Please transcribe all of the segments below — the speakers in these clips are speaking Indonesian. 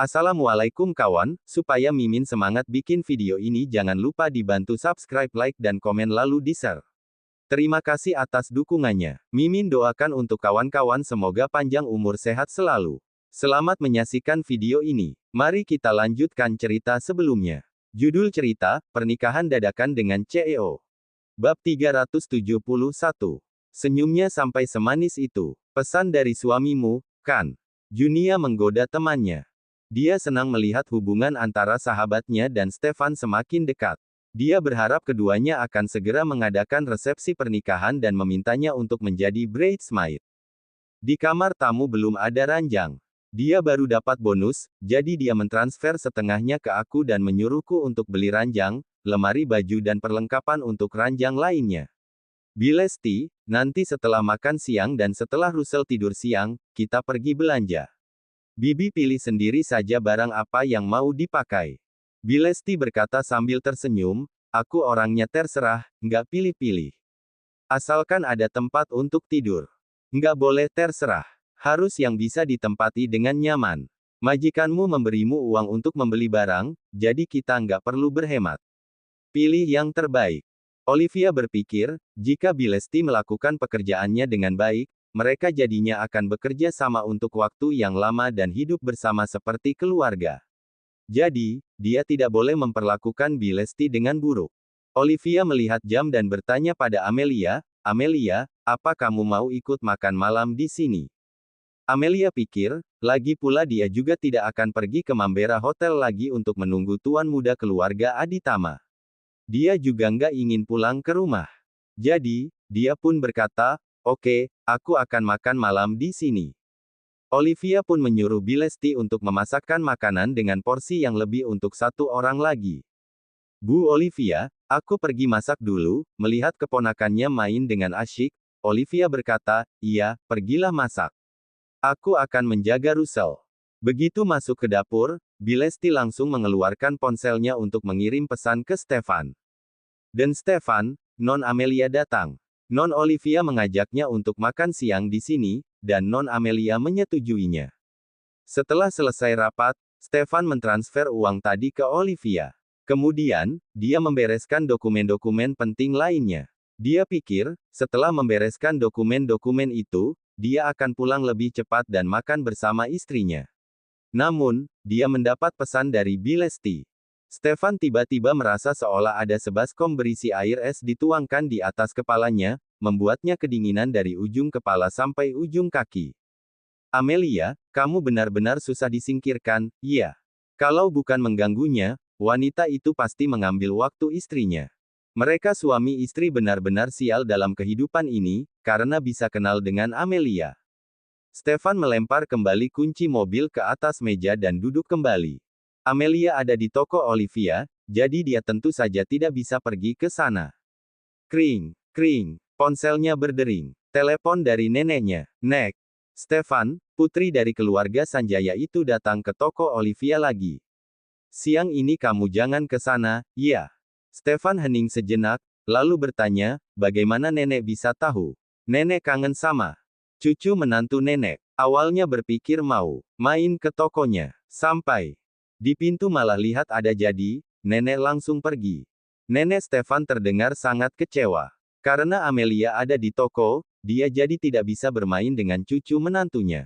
Assalamualaikum kawan, supaya Mimin semangat bikin video ini jangan lupa dibantu subscribe, like dan komen lalu di-share. Terima kasih atas dukungannya. Mimin doakan untuk kawan-kawan semoga panjang umur sehat selalu. Selamat menyaksikan video ini. Mari kita lanjutkan cerita sebelumnya. Judul cerita, Pernikahan Dadakan dengan CEO. Bab 371. Senyumnya sampai semanis itu. Pesan dari suamimu, kan? Junia menggoda temannya. Dia senang melihat hubungan antara sahabatnya dan Stefan semakin dekat. Dia berharap keduanya akan segera mengadakan resepsi pernikahan dan memintanya untuk menjadi bridesmaid. Di kamar tamu belum ada ranjang. Dia baru dapat bonus, jadi dia mentransfer setengahnya ke aku dan menyuruhku untuk beli ranjang, lemari baju dan perlengkapan untuk ranjang lainnya. Bilesti, nanti setelah makan siang dan setelah Russell tidur siang, kita pergi belanja. Bibi pilih sendiri saja barang apa yang mau dipakai. Bilesti berkata sambil tersenyum, aku orangnya terserah, nggak pilih-pilih. Asalkan ada tempat untuk tidur. Nggak boleh terserah. Harus yang bisa ditempati dengan nyaman. Majikanmu memberimu uang untuk membeli barang, jadi kita nggak perlu berhemat. Pilih yang terbaik. Olivia berpikir, jika Bilesti melakukan pekerjaannya dengan baik, mereka jadinya akan bekerja sama untuk waktu yang lama dan hidup bersama seperti keluarga. Jadi, dia tidak boleh memperlakukan Bilesti dengan buruk. Olivia melihat jam dan bertanya pada Amelia, Amelia, apa kamu mau ikut makan malam di sini? Amelia pikir, lagi pula dia juga tidak akan pergi ke Mambera Hotel lagi untuk menunggu tuan muda keluarga Aditama. Dia juga nggak ingin pulang ke rumah. Jadi, dia pun berkata, oke, aku akan makan malam di sini. Olivia pun menyuruh Bilesti untuk memasakkan makanan dengan porsi yang lebih untuk satu orang lagi. Bu Olivia, aku pergi masak dulu, melihat keponakannya main dengan asyik, Olivia berkata, iya, pergilah masak. Aku akan menjaga Russell. Begitu masuk ke dapur, Bilesti langsung mengeluarkan ponselnya untuk mengirim pesan ke Stefan. Dan Stefan, Non Amelia datang. Non Olivia mengajaknya untuk makan siang di sini, dan Non Amelia menyetujuinya. Setelah selesai rapat, Stefan mentransfer uang tadi ke Olivia. Kemudian, dia membereskan dokumen-dokumen penting lainnya. Dia pikir, setelah membereskan dokumen-dokumen itu, dia akan pulang lebih cepat dan makan bersama istrinya. Namun, dia mendapat pesan dari Bilesti. Stefan tiba-tiba merasa seolah ada sebaskom berisi air es dituangkan di atas kepalanya, membuatnya kedinginan dari ujung kepala sampai ujung kaki. Amelia, kamu benar-benar susah disingkirkan, iya. Kalau bukan mengganggunya, wanita itu pasti mengambil waktu istrinya. Mereka suami istri benar-benar sial dalam kehidupan ini, karena bisa kenal dengan Amelia. Stefan melempar kembali kunci mobil ke atas meja dan duduk kembali. Amelia ada di toko Olivia, jadi dia tentu saja tidak bisa pergi ke sana. Kring, kring, ponselnya berdering. Telepon dari neneknya. Nek. Stefan, putri dari keluarga Sanjaya itu datang ke toko Olivia lagi. Siang ini kamu jangan ke sana, ya. Stefan hening sejenak, lalu bertanya, bagaimana nenek bisa tahu? Nenek kangen sama cucu menantu nenek. Awalnya berpikir mau main ke tokonya. Sampai di pintu malah lihat ada jadi, nenek langsung pergi. Nenek Stefan terdengar sangat kecewa. Karena Amelia ada di toko, dia jadi tidak bisa bermain dengan cucu menantunya.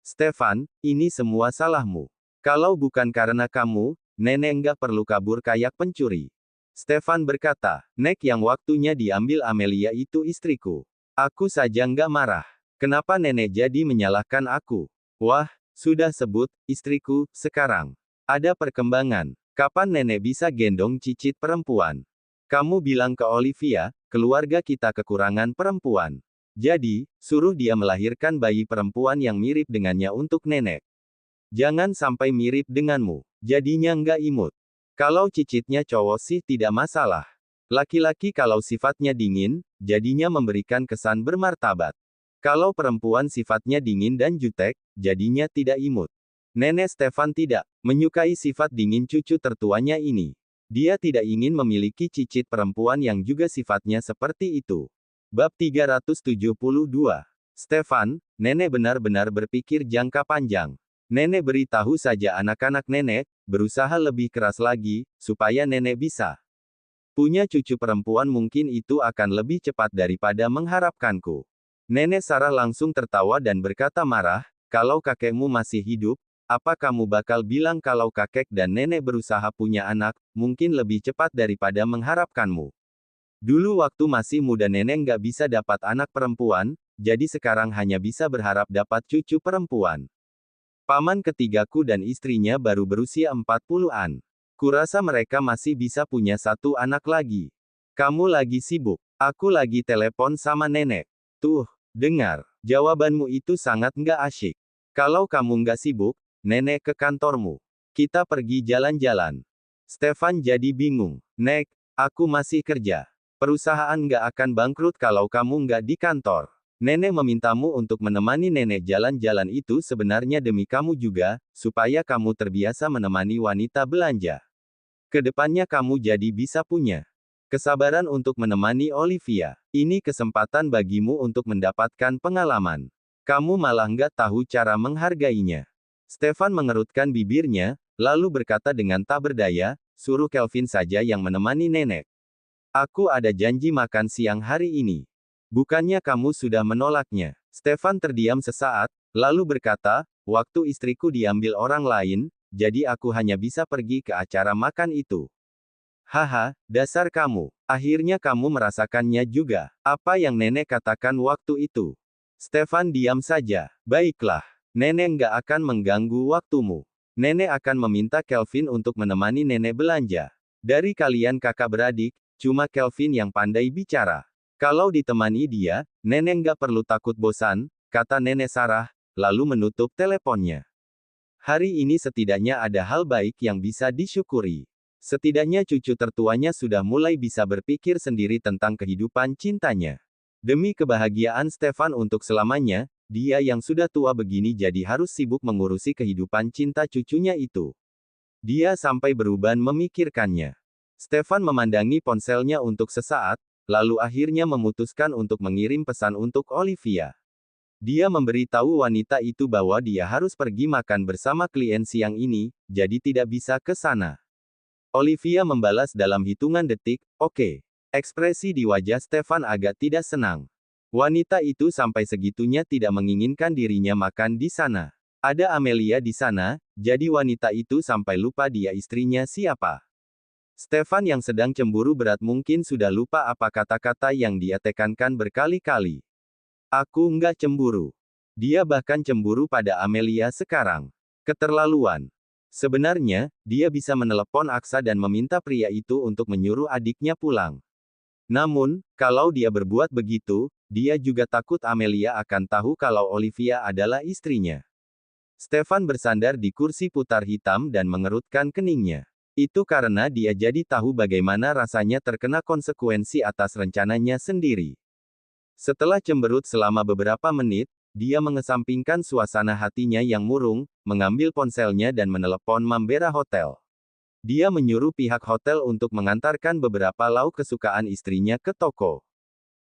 Stefan, ini semua salahmu. Kalau bukan karena kamu, nenek nggak perlu kabur kayak pencuri. Stefan berkata, Nek yang waktunya diambil Amelia itu istriku. Aku saja nggak marah. Kenapa nenek jadi menyalahkan aku? Wah, sudah sebut, istriku, sekarang. Ada perkembangan. Kapan nenek bisa gendong cicit perempuan? Kamu bilang ke Olivia, keluarga kita kekurangan perempuan. Jadi, suruh dia melahirkan bayi perempuan yang mirip dengannya untuk nenek. Jangan sampai mirip denganmu. Jadinya nggak imut. Kalau cicitnya cowok sih tidak masalah. Laki-laki kalau sifatnya dingin, jadinya memberikan kesan bermartabat. Kalau perempuan sifatnya dingin dan jutek, jadinya tidak imut. Nenek Stefan tidak menyukai sifat dingin cucu tertuanya ini. Dia tidak ingin memiliki cicit perempuan yang juga sifatnya seperti itu. Bab 372. Stefan, nenek benar-benar berpikir jangka panjang. Nenek beritahu saja anak-anak nenek, berusaha lebih keras lagi, supaya nenek bisa punya cucu perempuan mungkin itu akan lebih cepat daripada mengharapkanku. Nenek Sarah langsung tertawa dan berkata marah, kalau kakekmu masih hidup, apa kamu bakal bilang kalau kakek dan nenek berusaha punya anak, mungkin lebih cepat daripada mengharapkanmu. Dulu waktu masih muda nenek nggak bisa dapat anak perempuan, jadi sekarang hanya bisa berharap dapat cucu perempuan. Paman ketigaku dan istrinya baru berusia 40-an. Kurasa mereka masih bisa punya satu anak lagi. Kamu lagi sibuk. Aku lagi telepon sama nenek. Tuh, dengar. Jawabanmu itu sangat nggak asyik. Kalau kamu nggak sibuk, nenek ke kantormu. Kita pergi jalan-jalan. Stefan jadi bingung. Nek, aku masih kerja. Perusahaan nggak akan bangkrut kalau kamu nggak di kantor. Nenek memintamu untuk menemani nenek jalan-jalan itu sebenarnya demi kamu juga, supaya kamu terbiasa menemani wanita belanja. Kedepannya kamu jadi bisa punya kesabaran untuk menemani Olivia. Ini kesempatan bagimu untuk mendapatkan pengalaman. Kamu malah nggak tahu cara menghargainya. Stefan mengerutkan bibirnya, lalu berkata dengan tak berdaya, suruh Kelvin saja yang menemani nenek. Aku ada janji makan siang hari ini. Bukannya kamu sudah menolaknya? Stefan terdiam sesaat, lalu berkata, waktu istriku diambil orang lain, jadi aku hanya bisa pergi ke acara makan itu. Haha, dasar kamu. Akhirnya kamu merasakannya juga. Apa yang nenek katakan waktu itu? Stefan diam saja. Baiklah. Nenek nggak akan mengganggu waktumu. Nenek akan meminta Kelvin untuk menemani nenek belanja. Dari kalian kakak beradik, cuma Kelvin yang pandai bicara. Kalau ditemani dia, nenek nggak perlu takut bosan, kata nenek Sarah, lalu menutup teleponnya. Hari ini setidaknya ada hal baik yang bisa disyukuri. Setidaknya cucu tertuanya sudah mulai bisa berpikir sendiri tentang kehidupan cintanya. Demi kebahagiaan Stefan untuk selamanya, dia yang sudah tua begini jadi harus sibuk mengurusi kehidupan cinta cucunya itu. Dia sampai beruban memikirkannya. Stefan memandangi ponselnya untuk sesaat, lalu akhirnya memutuskan untuk mengirim pesan untuk Olivia. Dia memberitahu wanita itu bahwa dia harus pergi makan bersama klien siang ini, jadi tidak bisa ke sana. Olivia membalas dalam hitungan detik, oke. Ekspresi di wajah Stefan agak tidak senang. Wanita itu sampai segitunya tidak menginginkan dirinya makan di sana. Ada Amelia di sana, jadi wanita itu sampai lupa dia istrinya siapa. Stefan yang sedang cemburu berat mungkin sudah lupa apa kata-kata yang dia tekankan berkali-kali. Aku nggak cemburu. Dia bahkan cemburu pada Amelia sekarang. Keterlaluan. Sebenarnya, dia bisa menelepon Aksa dan meminta pria itu untuk menyuruh adiknya pulang. Namun, kalau dia berbuat begitu, dia juga takut Amelia akan tahu kalau Olivia adalah istrinya. Stefan bersandar di kursi putar hitam dan mengerutkan keningnya. Itu karena dia jadi tahu bagaimana rasanya terkena konsekuensi atas rencananya sendiri. Setelah cemberut selama beberapa menit, dia mengesampingkan suasana hatinya yang murung, mengambil ponselnya dan menelepon Mambera Hotel. Dia menyuruh pihak hotel untuk mengantarkan beberapa lauk kesukaan istrinya ke toko.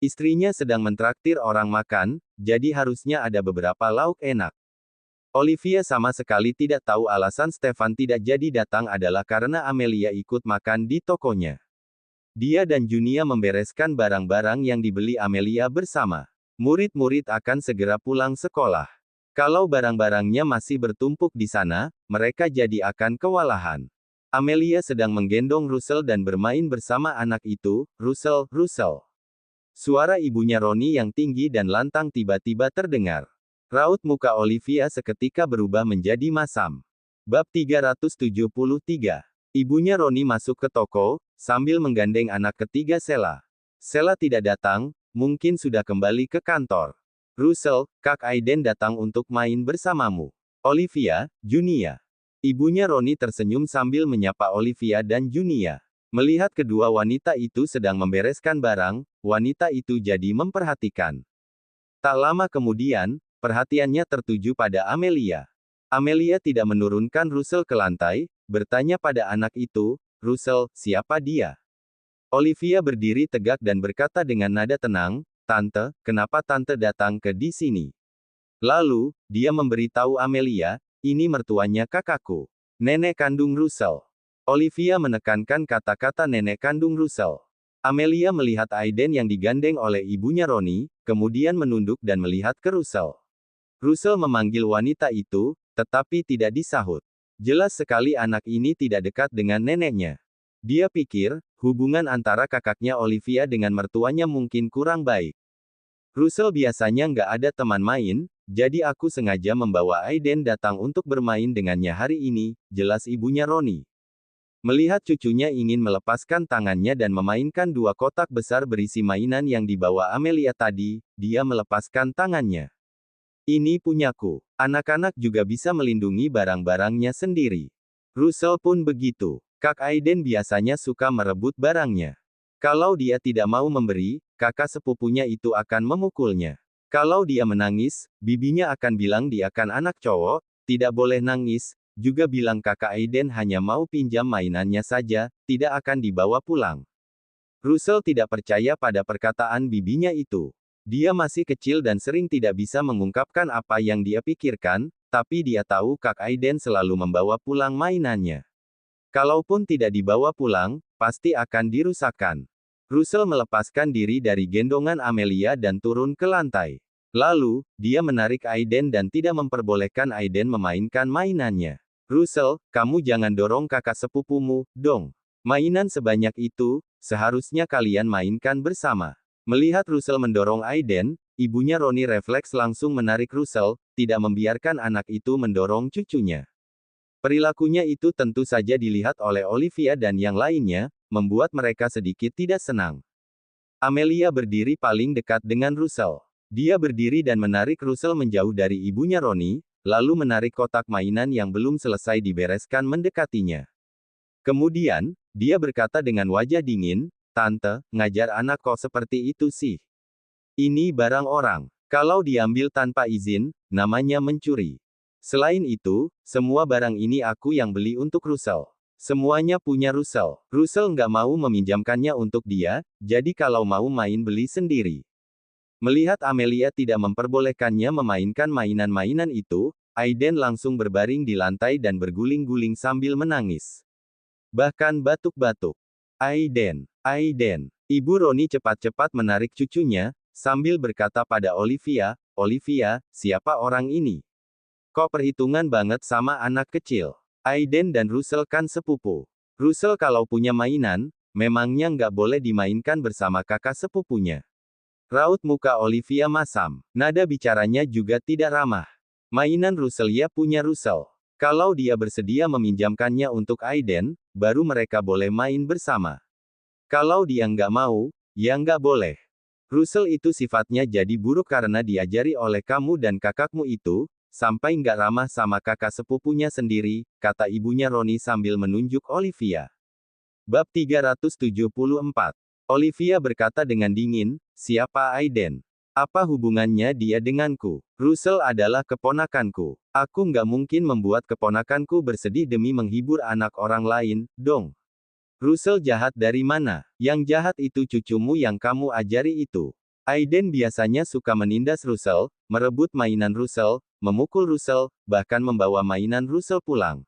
Istrinya sedang mentraktir orang makan, jadi harusnya ada beberapa lauk enak. Olivia sama sekali tidak tahu alasan Stefan tidak jadi datang adalah karena Amelia ikut makan di tokonya. Dia dan Junia membereskan barang-barang yang dibeli Amelia bersama. Murid-murid akan segera pulang sekolah. Kalau barang-barangnya masih bertumpuk di sana, mereka jadi akan kewalahan. Amelia sedang menggendong Russell dan bermain bersama anak itu, Russell. Suara ibunya Roni yang tinggi dan lantang tiba-tiba terdengar. Raut muka Olivia seketika berubah menjadi masam. Bab 373. Ibunya Roni masuk ke toko, sambil menggandeng anak ketiga Sela. Sela tidak datang, mungkin sudah kembali ke kantor. Russell, Kak Aiden datang untuk main bersamamu. Olivia, Junia. Ibunya Roni tersenyum sambil menyapa Olivia dan Junia. Melihat kedua wanita itu sedang membereskan barang, wanita itu jadi memperhatikan. Tak lama kemudian, perhatiannya tertuju pada Amelia. Amelia tidak menurunkan Russell ke lantai, bertanya pada anak itu, Russell, siapa dia? Olivia berdiri tegak dan berkata dengan nada tenang, Tante, kenapa Tante datang ke di sini? Lalu, dia memberitahu Amelia, ini mertuanya kakakku. Nenek kandung Russell. Olivia menekankan kata-kata nenek kandung Russell. Amelia melihat Aiden yang digandeng oleh ibunya Ronnie, kemudian menunduk dan melihat ke Russell. Russell memanggil wanita itu, tetapi tidak disahut. Jelas sekali anak ini tidak dekat dengan neneknya. Dia pikir, hubungan antara kakaknya Olivia dengan mertuanya mungkin kurang baik. Russell biasanya nggak ada teman main, jadi aku sengaja membawa Aiden datang untuk bermain dengannya hari ini, jelas ibunya Ronnie. Melihat cucunya ingin melepaskan tangannya dan memainkan dua kotak besar berisi mainan yang dibawa Amelia tadi, dia melepaskan tangannya. Ini punyaku. Anak-anak juga bisa melindungi barang-barangnya sendiri. Russell pun begitu. Kak Aiden biasanya suka merebut barangnya. Kalau dia tidak mau memberi, kakak sepupunya itu akan memukulnya. Kalau dia menangis, bibinya akan bilang dia kan anak cowok, tidak boleh nangis, juga bilang kakak Aiden hanya mau pinjam mainannya saja, tidak akan dibawa pulang. Russell tidak percaya pada perkataan bibinya itu. Dia masih kecil dan sering tidak bisa mengungkapkan apa yang dia pikirkan, tapi dia tahu Kak Aiden selalu membawa pulang mainannya. Kalaupun tidak dibawa pulang, pasti akan dirusakkan. Russell melepaskan diri dari gendongan Amelia dan turun ke lantai. Lalu, dia menarik Aiden dan tidak memperbolehkan Aiden memainkan mainannya. Russell, kamu jangan dorong kakak sepupumu, dong. Mainan sebanyak itu, seharusnya kalian mainkan bersama. Melihat Russell mendorong Aiden, ibunya Ronnie refleks langsung menarik Russell, tidak membiarkan anak itu mendorong cucunya. Perilakunya itu tentu saja dilihat oleh Olivia dan yang lainnya, membuat mereka sedikit tidak senang. Amelia berdiri paling dekat dengan Russell. Dia berdiri dan menarik Russell menjauh dari ibunya Ronnie, lalu menarik kotak mainan yang belum selesai dibereskan mendekatinya. Kemudian, dia berkata dengan wajah dingin, "Tante, ngajar anak kok seperti itu sih? Ini barang orang. Kalau diambil tanpa izin, namanya mencuri. Selain itu, semua barang ini aku yang beli untuk Russell. Semuanya punya Russell. Russell nggak mau meminjamkannya untuk dia, jadi kalau mau main beli sendiri." Melihat Amelia tidak memperbolehkannya memainkan mainan-mainan itu, Aiden langsung berbaring di lantai dan berguling-guling sambil menangis. Bahkan batuk-batuk. Aiden, Aiden. Ibu Ronnie cepat-cepat menarik cucunya, sambil berkata pada Olivia, "Olivia, siapa orang ini? Kok perhitungan banget sama anak kecil? Aiden dan Russell kan sepupu. Russell kalau punya mainan, memangnya nggak boleh dimainkan bersama kakak sepupunya?" Raut muka Olivia masam. Nada bicaranya juga tidak ramah. Mainan Russell ya punya Russell. Kalau dia bersedia meminjamkannya untuk Aiden, baru mereka boleh main bersama. Kalau dia nggak mau, ya nggak boleh. Russell itu sifatnya jadi buruk karena diajari oleh kamu dan kakakmu itu, sampai nggak ramah sama kakak sepupunya sendiri, kata ibunya Ronnie sambil menunjuk Olivia. Bab 374. Olivia berkata dengan dingin, "Siapa Aiden? Apa hubungannya dia denganku? Russell adalah keponakanku. Aku nggak mungkin membuat keponakanku bersedih demi menghibur anak orang lain, dong. Russell jahat dari mana? Yang jahat itu cucumu yang kamu ajari itu." Aiden biasanya suka menindas Russell, merebut mainan Russell, memukul Russell, bahkan membawa mainan Russell pulang.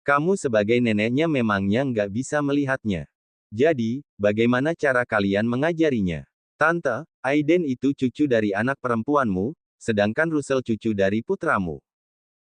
Kamu sebagai neneknya memangnya nggak bisa melihatnya. Jadi, bagaimana cara kalian mengajarinya? Tante, Aiden itu cucu dari anak perempuanmu, sedangkan Russell cucu dari putramu.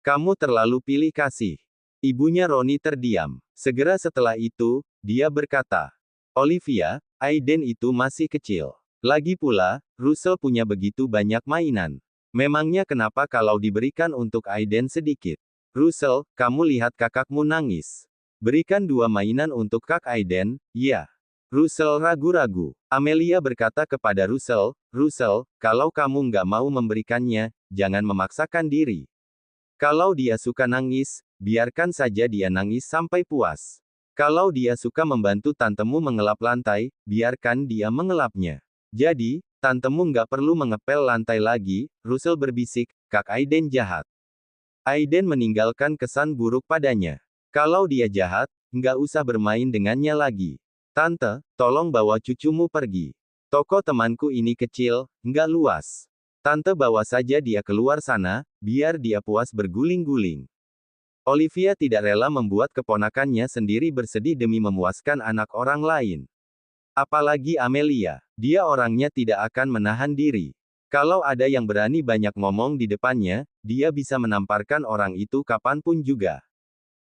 Kamu terlalu pilih kasih. Ibunya Ronnie terdiam. Segera setelah itu, dia berkata, "Olivia, Aiden itu masih kecil. Lagi pula, Russell punya begitu banyak mainan. Memangnya kenapa kalau diberikan untuk Aiden sedikit? Russell, kamu lihat kakakmu nangis. Berikan 2 mainan untuk Kak Aiden, ya." Russell ragu-ragu. Amelia berkata kepada Russell, "Russell, kalau kamu nggak mau memberikannya, jangan memaksakan diri. Kalau dia suka nangis, biarkan saja dia nangis sampai puas. Kalau dia suka membantu tantemu mengelap lantai, biarkan dia mengelapnya. Jadi, tantemu nggak perlu mengepel lantai lagi." Russell berbisik, "Kak Aiden jahat. Aiden meninggalkan kesan buruk padanya. Kalau dia jahat, nggak usah bermain dengannya lagi. Tante, tolong bawa cucumu pergi. Toko temanku ini kecil, nggak luas. Tante bawa saja dia keluar sana, biar dia puas berguling-guling." Olivia tidak rela membuat keponakannya sendiri bersedih demi memuaskan anak orang lain. Apalagi Amelia. Dia orangnya tidak akan menahan diri. Kalau ada yang berani banyak ngomong di depannya, dia bisa menamparkan orang itu kapanpun juga.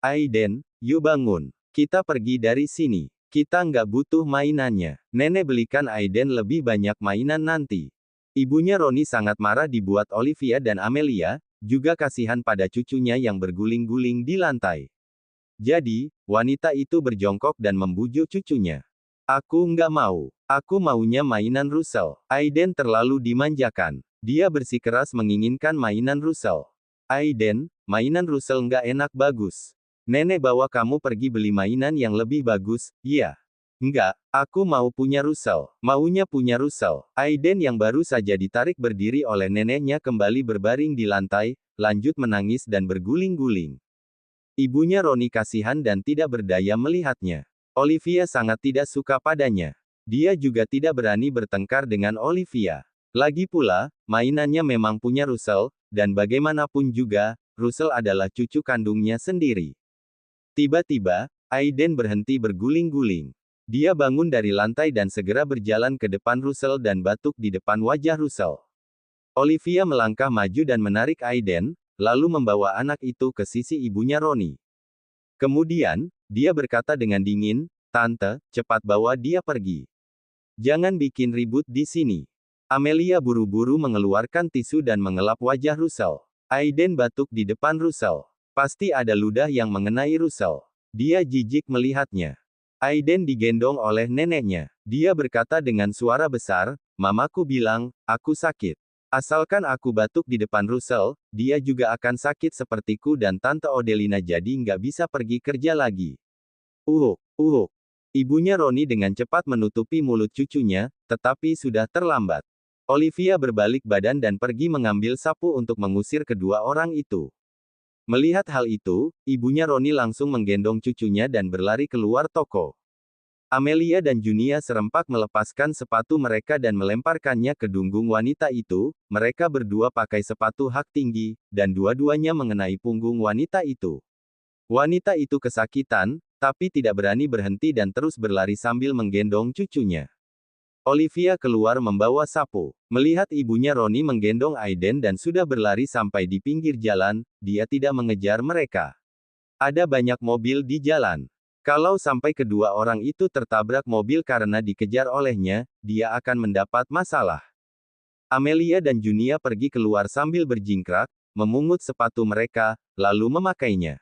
Aiden, yuk bangun. Kita pergi dari sini. Kita nggak butuh mainannya. Nenek belikan Aiden lebih banyak mainan nanti. Ibunya Roni sangat marah dibuat Olivia dan Amelia, juga kasihan pada cucunya yang berguling-guling di lantai. Jadi, wanita itu berjongkok dan membujuk cucunya. Aku nggak mau. Aku maunya mainan Russell. Aiden terlalu dimanjakan. Dia bersikeras menginginkan mainan Russell. Aiden, mainan Russell nggak enak bagus. Nenek bawa kamu pergi beli mainan yang lebih bagus, iya. Enggak, aku mau punya Russell. Maunya punya Russell. Aiden yang baru saja ditarik berdiri oleh neneknya kembali berbaring di lantai, lanjut menangis dan berguling-guling. Ibunya Roni kasihan dan tidak berdaya melihatnya. Olivia sangat tidak suka padanya. Dia juga tidak berani bertengkar dengan Olivia. Lagi pula, mainannya memang punya Russell, dan bagaimanapun juga, Russell adalah cucu kandungnya sendiri. Tiba-tiba, Aiden berhenti berguling-guling. Dia bangun dari lantai dan segera berjalan ke depan Russell dan batuk di depan wajah Russell. Olivia melangkah maju dan menarik Aiden, lalu membawa anak itu ke sisi ibunya Roni. Kemudian, dia berkata dengan dingin, "Tante, cepat bawa dia pergi. Jangan bikin ribut di sini." Amelia buru-buru mengeluarkan tisu dan mengelap wajah Russell. Aiden batuk di depan Russell. Pasti ada ludah yang mengenai Russell. Dia jijik melihatnya. Aiden digendong oleh neneknya. Dia berkata dengan suara besar, "Mamaku bilang, aku sakit. Asalkan aku batuk di depan Russell, dia juga akan sakit sepertiku dan Tante Odelina jadi nggak bisa pergi kerja lagi." Uhuk. Ibunya Roni dengan cepat menutupi mulut cucunya, tetapi sudah terlambat. Olivia berbalik badan dan pergi mengambil sapu untuk mengusir kedua orang itu. Melihat hal itu, ibunya Roni langsung menggendong cucunya dan berlari keluar toko. Amelia dan Junia serempak melepaskan sepatu mereka dan melemparkannya ke dunggung wanita itu. Mereka berdua pakai sepatu hak tinggi, dan dua-duanya mengenai punggung wanita itu. Wanita itu kesakitan, tapi tidak berani berhenti dan terus berlari sambil menggendong cucunya. Olivia keluar membawa sapu. Melihat ibunya Roni menggendong Aiden dan sudah berlari sampai di pinggir jalan, dia tidak mengejar mereka. Ada banyak mobil di jalan. Kalau sampai kedua orang itu tertabrak mobil karena dikejar olehnya, dia akan mendapat masalah. Amelia dan Junia pergi keluar sambil berjingkrak, memungut sepatu mereka, lalu memakainya.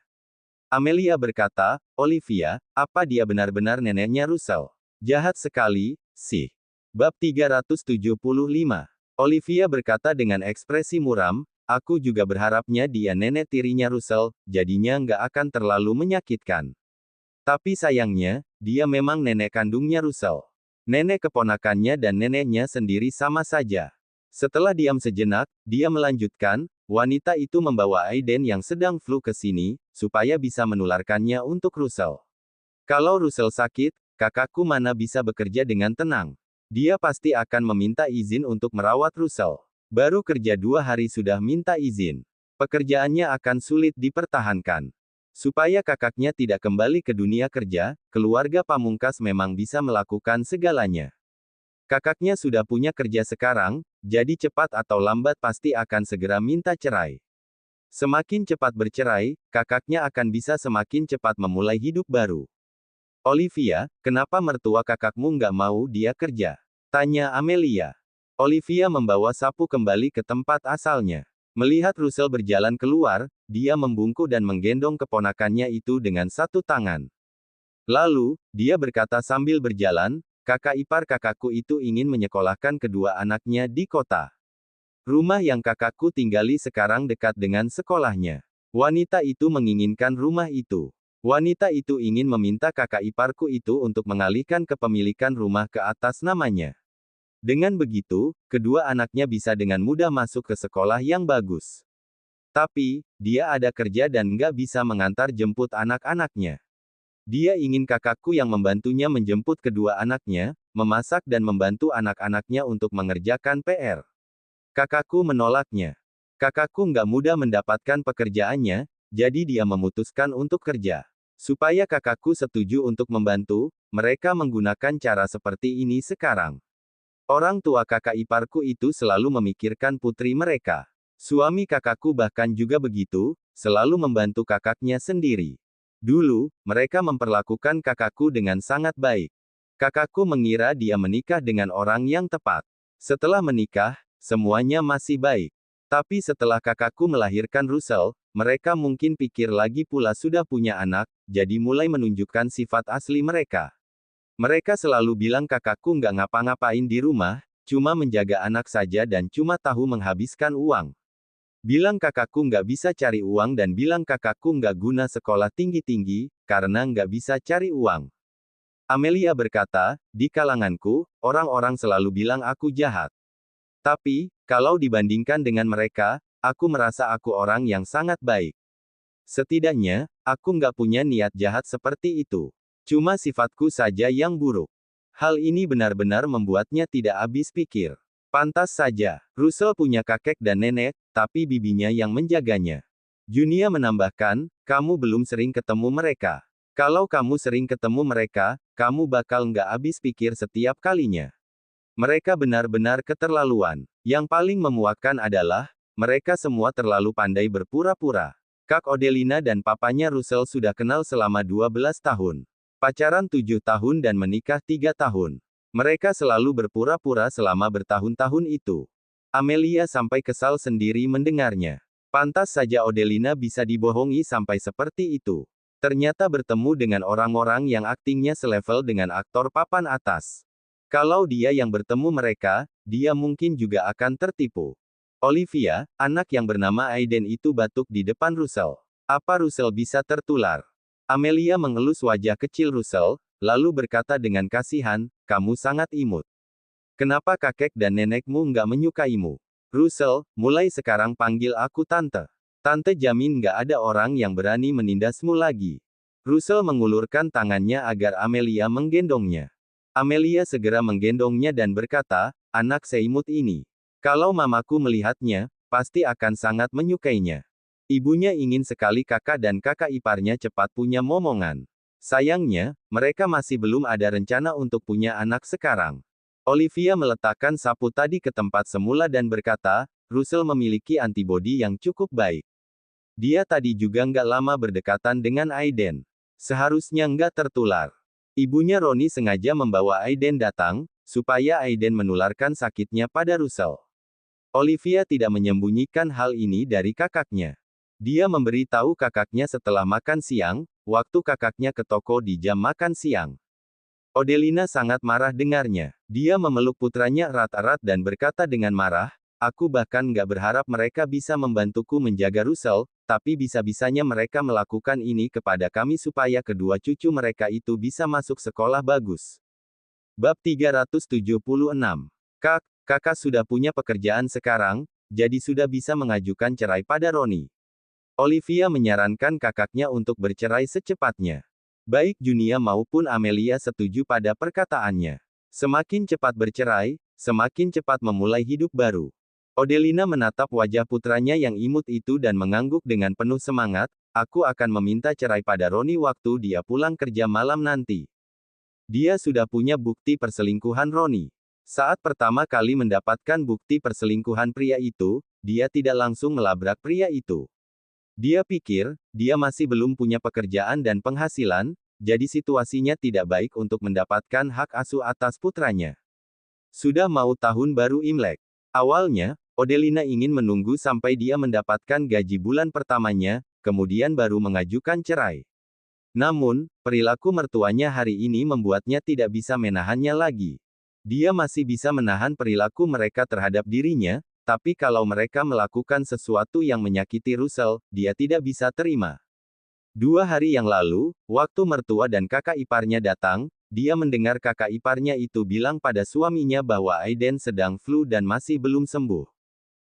Amelia berkata, "Olivia, apa dia benar-benar neneknya Russell? Jahat sekali, sih." Bab 375. Olivia berkata dengan ekspresi muram, "Aku juga berharapnya dia nenek tirinya Russell, jadinya nggak akan terlalu menyakitkan. Tapi sayangnya, dia memang nenek kandungnya Russell. Nenek keponakannya dan neneknya sendiri sama saja." Setelah diam sejenak, dia melanjutkan, "Wanita itu membawa Aiden yang sedang flu ke sini, supaya bisa menularkannya untuk Russell. Kalau Russell sakit, kakakku mana bisa bekerja dengan tenang. Dia pasti akan meminta izin untuk merawat Russell. Baru kerja 2 hari sudah minta izin. Pekerjaannya akan sulit dipertahankan. Supaya kakaknya tidak kembali ke dunia kerja, keluarga pamungkas memang bisa melakukan segalanya. Kakaknya sudah punya kerja sekarang, jadi cepat atau lambat pasti akan segera minta cerai. Semakin cepat bercerai, kakaknya akan bisa semakin cepat memulai hidup baru." "Olivia, kenapa mertua kakakmu nggak mau dia kerja?" tanya Amelia. Olivia membawa sapu kembali ke tempat asalnya. Melihat Russell berjalan keluar, dia membungkuk dan menggendong keponakannya itu dengan satu tangan. Lalu, dia berkata sambil berjalan, "Kakak ipar kakakku itu ingin menyekolahkan kedua anaknya di kota. Rumah yang kakakku tinggali sekarang dekat dengan sekolahnya. Wanita itu menginginkan rumah itu. Wanita itu ingin meminta kakak iparku itu untuk mengalihkan kepemilikan rumah ke atas namanya. Dengan begitu, kedua anaknya bisa dengan mudah masuk ke sekolah yang bagus. Tapi, dia ada kerja dan nggak bisa mengantar jemput anak-anaknya. Dia ingin kakakku yang membantunya menjemput kedua anaknya, memasak dan membantu anak-anaknya untuk mengerjakan PR. Kakakku menolaknya. Kakakku nggak mudah mendapatkan pekerjaannya, jadi dia memutuskan untuk kerja. Supaya kakakku setuju untuk membantu, mereka menggunakan cara seperti ini sekarang. Orang tua kakak iparku itu selalu memikirkan putri mereka. Suami kakakku bahkan juga begitu, selalu membantu kakaknya sendiri. Dulu, mereka memperlakukan kakakku dengan sangat baik. Kakakku mengira dia menikah dengan orang yang tepat. Setelah menikah, semuanya masih baik. Tapi setelah kakakku melahirkan Russell, mereka mungkin pikir lagi pula sudah punya anak, jadi mulai menunjukkan sifat asli mereka. Mereka selalu bilang kakakku nggak ngapa-ngapain di rumah, cuma menjaga anak saja dan cuma tahu menghabiskan uang. Bilang kakakku nggak bisa cari uang dan bilang kakakku nggak guna sekolah tinggi-tinggi, karena nggak bisa cari uang. Amelia berkata, di kalanganku, orang-orang selalu bilang aku jahat. Tapi, kalau dibandingkan dengan mereka, aku merasa aku orang yang sangat baik. Setidaknya, aku nggak punya niat jahat seperti itu. Cuma sifatku saja yang buruk. Hal ini benar-benar membuatnya tidak habis pikir. Pantas saja, Russell punya kakek dan nenek, tapi bibinya yang menjaganya. Junia menambahkan, kamu belum sering ketemu mereka. Kalau kamu sering ketemu mereka, kamu bakal nggak habis pikir setiap kalinya. Mereka benar-benar keterlaluan. Yang paling memuakkan adalah, mereka semua terlalu pandai berpura-pura. Kak Odelina dan papanya Russell sudah kenal selama 12 tahun. Pacaran 7 tahun dan menikah 3 tahun. Mereka selalu berpura-pura selama bertahun-tahun itu. Amelia sampai kesal sendiri mendengarnya. Pantas saja Odelina bisa dibohongi sampai seperti itu. Ternyata bertemu dengan orang-orang yang aktingnya selevel dengan aktor papan atas. Kalau dia yang bertemu mereka, dia mungkin juga akan tertipu. Olivia, anak yang bernama Aiden itu batuk di depan Russell. Apa Russell bisa tertular? Amelia mengelus wajah kecil Russell, lalu berkata dengan kasihan, kamu sangat imut. Kenapa kakek dan nenekmu nggak menyukaimu? Russell, mulai sekarang panggil aku tante. Tante jamin nggak ada orang yang berani menindasmu lagi. Russell mengulurkan tangannya agar Amelia menggendongnya. Amelia segera menggendongnya dan berkata, anak seimut ini. Kalau mamaku melihatnya, pasti akan sangat menyukainya. Ibunya ingin sekali kakak dan kakak iparnya cepat punya momongan. Sayangnya, mereka masih belum ada rencana untuk punya anak sekarang. Olivia meletakkan sapu tadi ke tempat semula dan berkata, Russell memiliki antibodi yang cukup baik. Dia tadi juga nggak lama berdekatan dengan Aiden. Seharusnya nggak tertular. Ibunya Roni sengaja membawa Aiden datang, supaya Aiden menularkan sakitnya pada Russell. Olivia tidak menyembunyikan hal ini dari kakaknya. Dia memberi tahu kakaknya setelah makan siang, waktu kakaknya ke toko di jam makan siang. Odelina sangat marah dengarnya. Dia memeluk putranya erat-erat dan berkata dengan marah, aku bahkan nggak berharap mereka bisa membantuku menjaga Russell, tapi bisa-bisanya mereka melakukan ini kepada kami supaya kedua cucu mereka itu bisa masuk sekolah bagus. Bab 376. Kakak sudah punya pekerjaan sekarang, jadi sudah bisa mengajukan cerai pada Roni. Olivia menyarankan kakaknya untuk bercerai secepatnya. Baik Junia maupun Amelia setuju pada perkataannya. Semakin cepat bercerai, semakin cepat memulai hidup baru. Odelina menatap wajah putranya yang imut itu dan mengangguk dengan penuh semangat, aku akan meminta cerai pada Roni waktu dia pulang kerja malam nanti. Dia sudah punya bukti perselingkuhan Roni. Saat pertama kali mendapatkan bukti perselingkuhan pria itu, dia tidak langsung melabrak pria itu. Dia pikir, dia masih belum punya pekerjaan dan penghasilan, jadi situasinya tidak baik untuk mendapatkan hak asuh atas putranya. Sudah mau tahun baru Imlek. Awalnya, Odelina ingin menunggu sampai dia mendapatkan gaji bulan pertamanya, kemudian baru mengajukan cerai. Namun, perilaku mertuanya hari ini membuatnya tidak bisa menahannya lagi. Dia masih bisa menahan perilaku mereka terhadap dirinya, tapi kalau mereka melakukan sesuatu yang menyakiti Russell, dia tidak bisa terima. 2 hari yang lalu, waktu mertua dan kakak iparnya datang, dia mendengar kakak iparnya itu bilang pada suaminya bahwa Aiden sedang flu dan masih belum sembuh.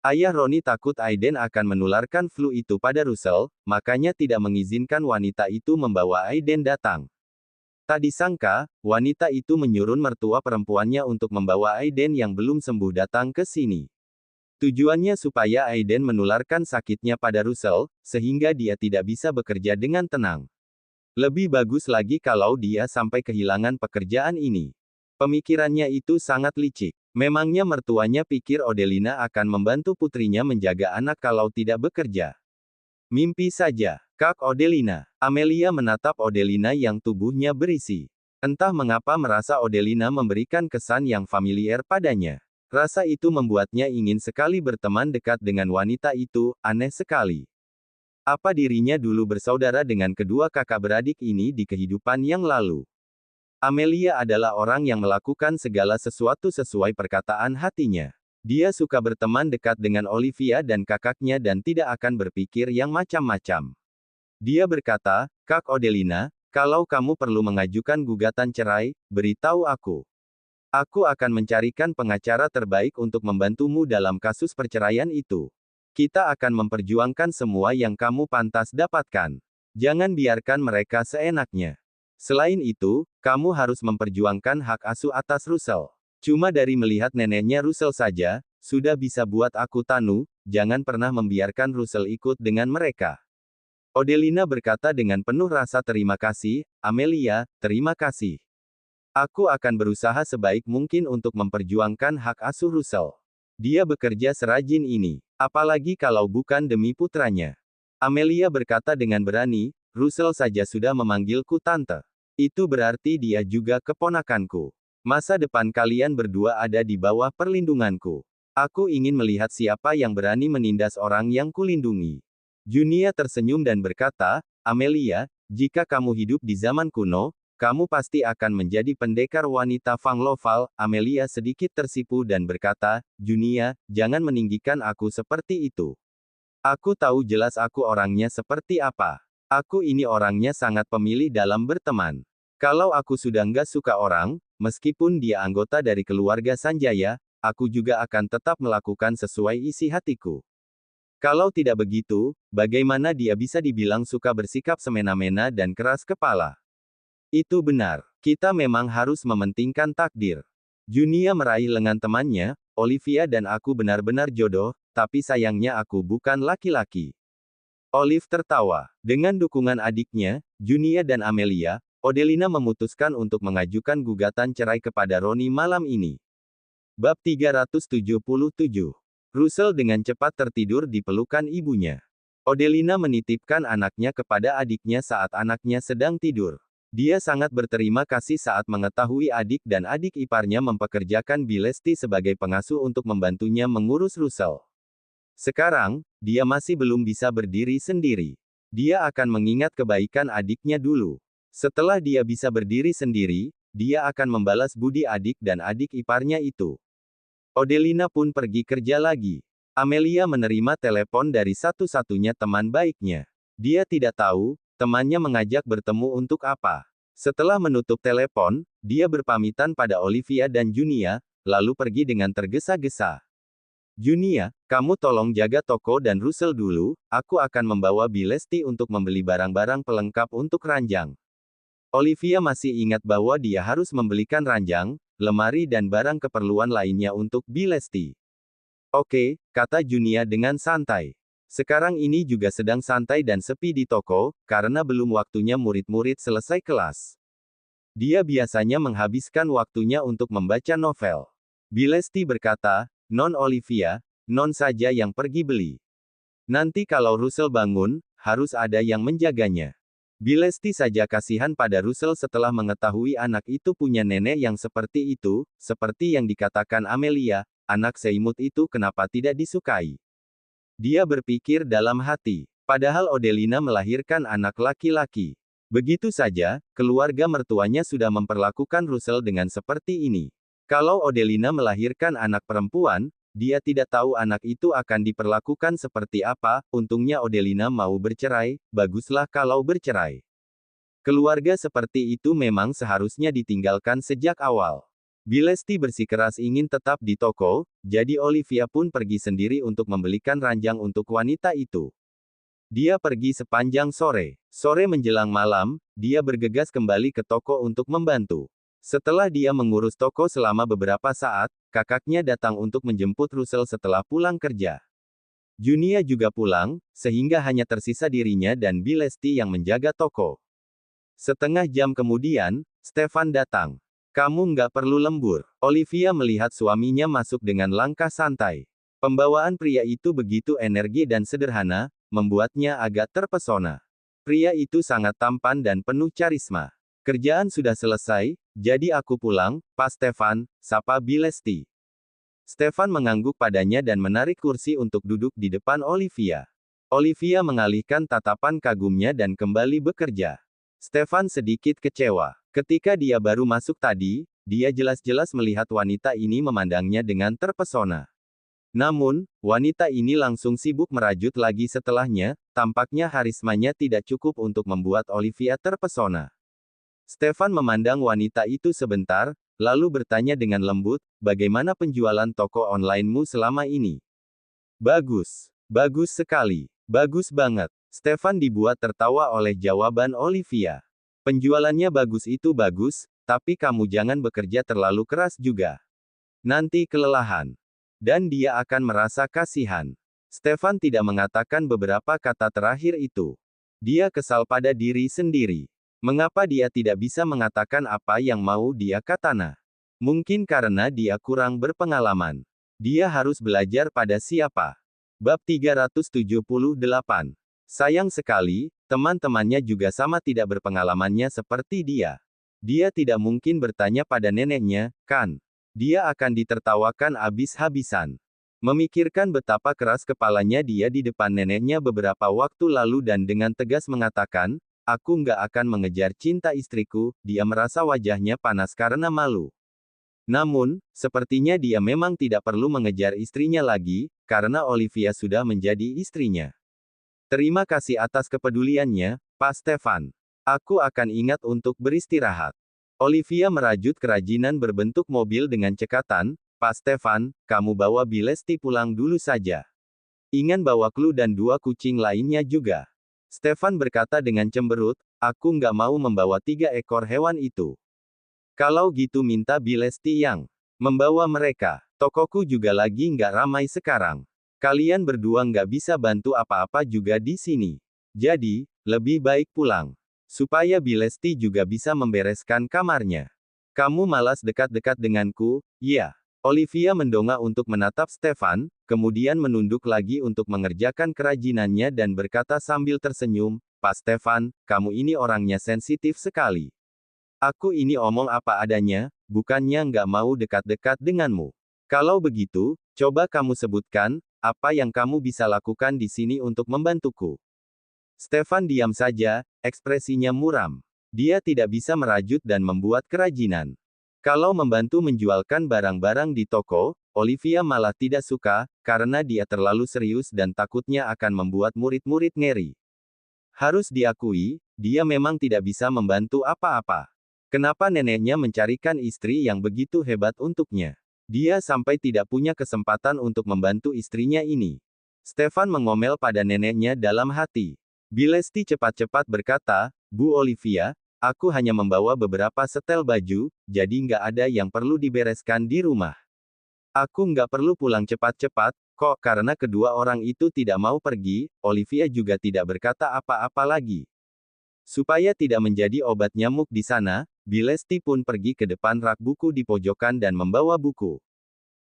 Ayah Roni takut Aiden akan menularkan flu itu pada Russell, makanya tidak mengizinkan wanita itu membawa Aiden datang. Tak disangka, wanita itu menyuruh mertua perempuannya untuk membawa Aiden yang belum sembuh datang ke sini. Tujuannya supaya Aiden menularkan sakitnya pada Russell, sehingga dia tidak bisa bekerja dengan tenang. Lebih bagus lagi kalau dia sampai kehilangan pekerjaan ini. Pemikirannya itu sangat licik. Memangnya mertuanya pikir Odelina akan membantu putrinya menjaga anak kalau tidak bekerja. Mimpi saja, Kak Odelina. Amelia menatap Odelina yang tubuhnya berisi. Entah mengapa merasa Odelina memberikan kesan yang familiar padanya. Rasa itu membuatnya ingin sekali berteman dekat dengan wanita itu, aneh sekali. Apa dirinya dulu bersaudara dengan kedua kakak beradik ini di kehidupan yang lalu? Amelia adalah orang yang melakukan segala sesuatu sesuai perkataan hatinya. Dia suka berteman dekat dengan Olivia dan kakaknya dan tidak akan berpikir yang macam-macam. Dia berkata, Kak Odelina, kalau kamu perlu mengajukan gugatan cerai, beritahu aku. Aku akan mencarikan pengacara terbaik untuk membantumu dalam kasus perceraian itu. Kita akan memperjuangkan semua yang kamu pantas dapatkan. Jangan biarkan mereka seenaknya. Selain itu, kamu harus memperjuangkan hak asuh atas Russell. Cuma dari melihat neneknya Russell saja, sudah bisa buat aku tanu, jangan pernah membiarkan Russell ikut dengan mereka. Odelina berkata dengan penuh rasa terima kasih, Amelia, terima kasih. Aku akan berusaha sebaik mungkin untuk memperjuangkan hak asuh Russell. Dia bekerja serajin ini, apalagi kalau bukan demi putranya. Amelia berkata dengan berani, Russell saja sudah memanggilku tante. Itu berarti dia juga keponakanku. Masa depan kalian berdua ada di bawah perlindunganku. Aku ingin melihat siapa yang berani menindas orang yang kulindungi. Junia tersenyum dan berkata, Amelia, jika kamu hidup di zaman kuno, kamu pasti akan menjadi pendekar wanita Fang Loval. Amelia sedikit tersipu dan berkata, Junia, jangan meninggikan aku seperti itu. Aku tahu jelas aku orangnya seperti apa. Aku ini orangnya sangat pemilih dalam berteman. Kalau aku sudah nggak suka orang, meskipun dia anggota dari keluarga Sanjaya, aku juga akan tetap melakukan sesuai isi hatiku. Kalau tidak begitu, bagaimana dia bisa dibilang suka bersikap semena-mena dan keras kepala? Itu benar. Kita memang harus mementingkan takdir. Junia meraih lengan temannya, Olivia dan aku benar-benar jodoh, tapi sayangnya aku bukan laki-laki. Olive tertawa. Dengan dukungan adiknya, Junia dan Amelia, Odelina memutuskan untuk mengajukan gugatan cerai kepada Roni malam ini. Bab 377. Russell dengan cepat tertidur di pelukan ibunya. Odelina menitipkan anaknya kepada adiknya saat anaknya sedang tidur. Dia sangat berterima kasih saat mengetahui adik dan adik iparnya mempekerjakan Bilesti sebagai pengasuh untuk membantunya mengurus Russell. Sekarang, dia masih belum bisa berdiri sendiri. Dia akan mengingat kebaikan adiknya dulu. Setelah dia bisa berdiri sendiri, dia akan membalas budi adik dan adik iparnya itu. Odelina pun pergi kerja lagi. Amelia menerima telepon dari satu-satunya teman baiknya. Dia tidak tahu, temannya mengajak bertemu untuk apa. Setelah menutup telepon, dia berpamitan pada Olivia dan Junia, lalu pergi dengan tergesa-gesa. Junia, kamu tolong jaga toko dan Russell dulu, aku akan membawa Bilesti untuk membeli barang-barang pelengkap untuk ranjang. Olivia masih ingat bahwa dia harus membelikan ranjang, lemari dan barang keperluan lainnya untuk Bilesti. Oke, kata Junia dengan santai. Sekarang ini juga sedang santai dan sepi di toko, karena belum waktunya murid-murid selesai kelas. Dia biasanya menghabiskan waktunya untuk membaca novel. Bilesti berkata, Non Olivia, Non saja yang pergi beli. Nanti kalau Russell bangun, harus ada yang menjaganya. Bilesti saja kasihan pada Russell setelah mengetahui anak itu punya nenek yang seperti itu, seperti yang dikatakan Amelia, anak seimut itu kenapa tidak disukai. Dia berpikir dalam hati, padahal Odelina melahirkan anak laki-laki. Begitu saja, keluarga mertuanya sudah memperlakukan Russell dengan seperti ini. Kalau Odelina melahirkan anak perempuan, dia tidak tahu anak itu akan diperlakukan seperti apa. Untungnya Odelina mau bercerai, baguslah kalau bercerai. Keluarga seperti itu memang seharusnya ditinggalkan sejak awal. Bilesti bersikeras ingin tetap di toko, jadi Olivia pun pergi sendiri untuk membelikan ranjang untuk wanita itu. Dia pergi sepanjang sore. Sore menjelang malam, dia bergegas kembali ke toko untuk membantu. Setelah dia mengurus toko selama beberapa saat, kakaknya datang untuk menjemput Russell setelah pulang kerja. Junia juga pulang, sehingga hanya tersisa dirinya dan Bilesti yang menjaga toko. Setengah jam kemudian, Stefan datang. Kamu nggak perlu lembur. Olivia melihat suaminya masuk dengan langkah santai. Pembawaan pria itu begitu energi dan sederhana, membuatnya agak terpesona. Pria itu sangat tampan dan penuh karisma. Kerjaan sudah selesai, jadi aku pulang, Pak Stefan, sapa Bilesti. Stefan mengangguk padanya dan menarik kursi untuk duduk di depan Olivia. Olivia mengalihkan tatapan kagumnya dan kembali bekerja. Stefan sedikit kecewa. Ketika dia baru masuk tadi, dia jelas-jelas melihat wanita ini memandangnya dengan terpesona. Namun, wanita ini langsung sibuk merajut lagi setelahnya, tampaknya karismanya tidak cukup untuk membuat Olivia terpesona. Stefan memandang wanita itu sebentar, lalu bertanya dengan lembut, bagaimana penjualan toko online-mu selama ini? Bagus. Bagus sekali. Bagus banget. Stefan dibuat tertawa oleh jawaban Olivia. Penjualannya bagus itu bagus, tapi kamu jangan bekerja terlalu keras juga. Nanti kelelahan. Dan dia akan merasa kasihan. Stefan tidak mengatakan beberapa kata terakhir itu. Dia kesal pada diri sendiri. Mengapa dia tidak bisa mengatakan apa yang mau dia katakan? Mungkin karena dia kurang berpengalaman. Dia harus belajar pada siapa? Bab 378. Sayang sekali, teman-temannya juga sama tidak berpengalamannya seperti dia. Dia tidak mungkin bertanya pada neneknya, kan? Dia akan ditertawakan habis-habisan. Memikirkan betapa keras kepalanya dia di depan neneknya beberapa waktu lalu dan dengan tegas mengatakan, aku nggak akan mengejar cinta istriku, dia merasa wajahnya panas karena malu. Namun, sepertinya dia memang tidak perlu mengejar istrinya lagi, karena Olivia sudah menjadi istrinya. Terima kasih atas kepeduliannya, Pak Stefan. Aku akan ingat untuk beristirahat. Olivia merajut kerajinan berbentuk mobil dengan cekatan, Pak Stefan, kamu bawa Bilesti pulang dulu saja. Ingat bawa Clue dan 2 kucing lainnya juga. Stefan berkata dengan cemberut, aku nggak mau membawa 3 ekor hewan itu. Kalau gitu minta Bilesti yang membawa mereka. Tokoku juga lagi nggak ramai sekarang. Kalian berdua nggak bisa bantu apa-apa juga di sini. Jadi, lebih baik pulang. Supaya Bilesti juga bisa membereskan kamarnya. Kamu malas dekat-dekat denganku, ya. Olivia mendongak untuk menatap Stefan, kemudian menunduk lagi untuk mengerjakan kerajinannya dan berkata sambil tersenyum, Pak Stefan, kamu ini orangnya sensitif sekali. Aku ini omong apa adanya, bukannya nggak mau dekat-dekat denganmu. Kalau begitu, coba kamu sebutkan, apa yang kamu bisa lakukan di sini untuk membantuku. Stefan diam saja, ekspresinya muram. Dia tidak bisa merajut dan membuat kerajinan. Kalau membantu menjualkan barang-barang di toko, Olivia malah tidak suka, karena dia terlalu serius dan takutnya akan membuat murid-murid ngeri. Harus diakui, dia memang tidak bisa membantu apa-apa. Kenapa neneknya mencarikan istri yang begitu hebat untuknya? Dia sampai tidak punya kesempatan untuk membantu istrinya ini. Stefan mengomel pada neneknya dalam hati. Bilesti cepat-cepat berkata, Bu Olivia, aku hanya membawa beberapa setel baju, jadi nggak ada yang perlu dibereskan di rumah. Aku nggak perlu pulang cepat-cepat, kok karena kedua orang itu tidak mau pergi, Olivia juga tidak berkata apa-apa lagi. Supaya tidak menjadi obat nyamuk di sana, Bilesti pun pergi ke depan rak buku di pojokan dan membawa buku.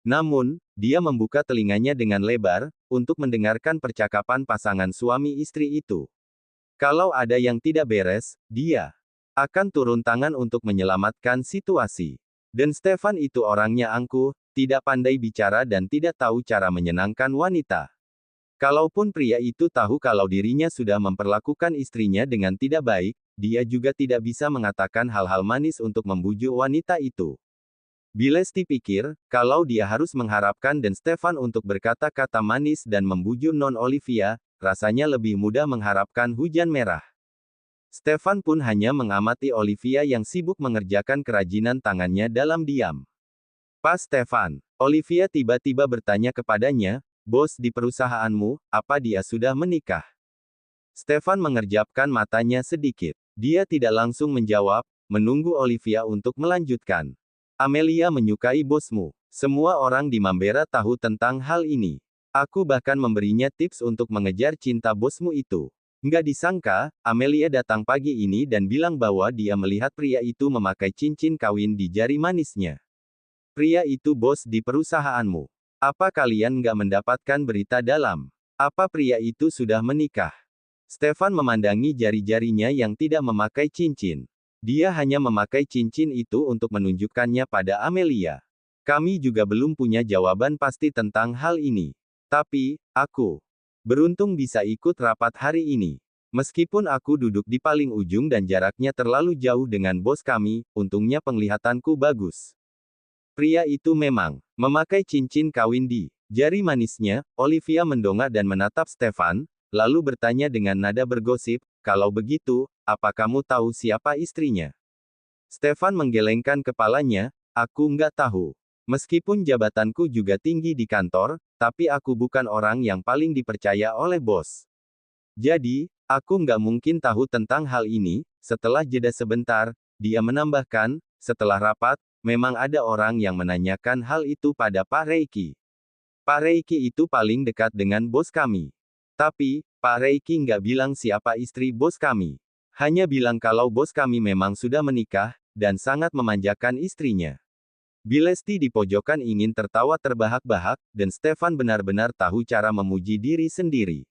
Namun, dia membuka telinganya dengan lebar, untuk mendengarkan percakapan pasangan suami istri itu. Kalau ada yang tidak beres, dia akan turun tangan untuk menyelamatkan situasi. Dan Stefan itu orangnya angkuh, tidak pandai bicara dan tidak tahu cara menyenangkan wanita. Kalaupun pria itu tahu kalau dirinya sudah memperlakukan istrinya dengan tidak baik, dia juga tidak bisa mengatakan hal-hal manis untuk membujuk wanita itu. Bilesti pikir, kalau dia harus mengharapkan dan Stefan untuk berkata-kata manis dan membujuk non Olivia, rasanya lebih mudah mengharapkan hujan merah. Stefan pun hanya mengamati Olivia yang sibuk mengerjakan kerajinan tangannya dalam diam. Pak Stefan, Olivia tiba-tiba bertanya kepadanya, bos di perusahaanmu, apa dia sudah menikah? Stefan mengerjapkan matanya sedikit. Dia tidak langsung menjawab, menunggu Olivia untuk melanjutkan. Amelia menyukai bosmu. Semua orang di Mambera tahu tentang hal ini. Aku bahkan memberinya tips untuk mengejar cinta bosmu itu. Nggak disangka, Amelia datang pagi ini dan bilang bahwa dia melihat pria itu memakai cincin kawin di jari manisnya. Pria itu bos di perusahaanmu. Apa kalian nggak mendapatkan berita dalam? Apa pria itu sudah menikah? Stefan memandangi jari-jarinya yang tidak memakai cincin. Dia hanya memakai cincin itu untuk menunjukkannya pada Amelia. Kami juga belum punya jawaban pasti tentang hal ini. Tapi, aku beruntung bisa ikut rapat hari ini. Meskipun aku duduk di paling ujung dan jaraknya terlalu jauh dengan bos kami, untungnya penglihatanku bagus. Pria itu memang memakai cincin kawin di jari manisnya. Olivia mendongak dan menatap Stefan, lalu bertanya dengan nada bergosip, "Kalau begitu, apa kamu tahu siapa istrinya?" Stefan menggelengkan kepalanya, "Aku nggak tahu. Meskipun jabatanku juga tinggi di kantor, tapi aku bukan orang yang paling dipercaya oleh bos. Jadi, aku nggak mungkin tahu tentang hal ini." Setelah jeda sebentar, dia menambahkan, "Setelah rapat, memang ada orang yang menanyakan hal itu pada Pak Reiki. Pak Reiki itu paling dekat dengan bos kami. Tapi, Pak Reiki nggak bilang siapa istri bos kami. Hanya bilang kalau bos kami memang sudah menikah, dan sangat memanjakan istrinya." Bilesti di pojokan ingin tertawa terbahak-bahak, dan Stefan benar-benar tahu cara memuji diri sendiri.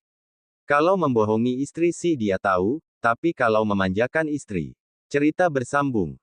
Kalau membohongi istri sih dia tahu, tapi kalau memanjakan istri. Cerita bersambung.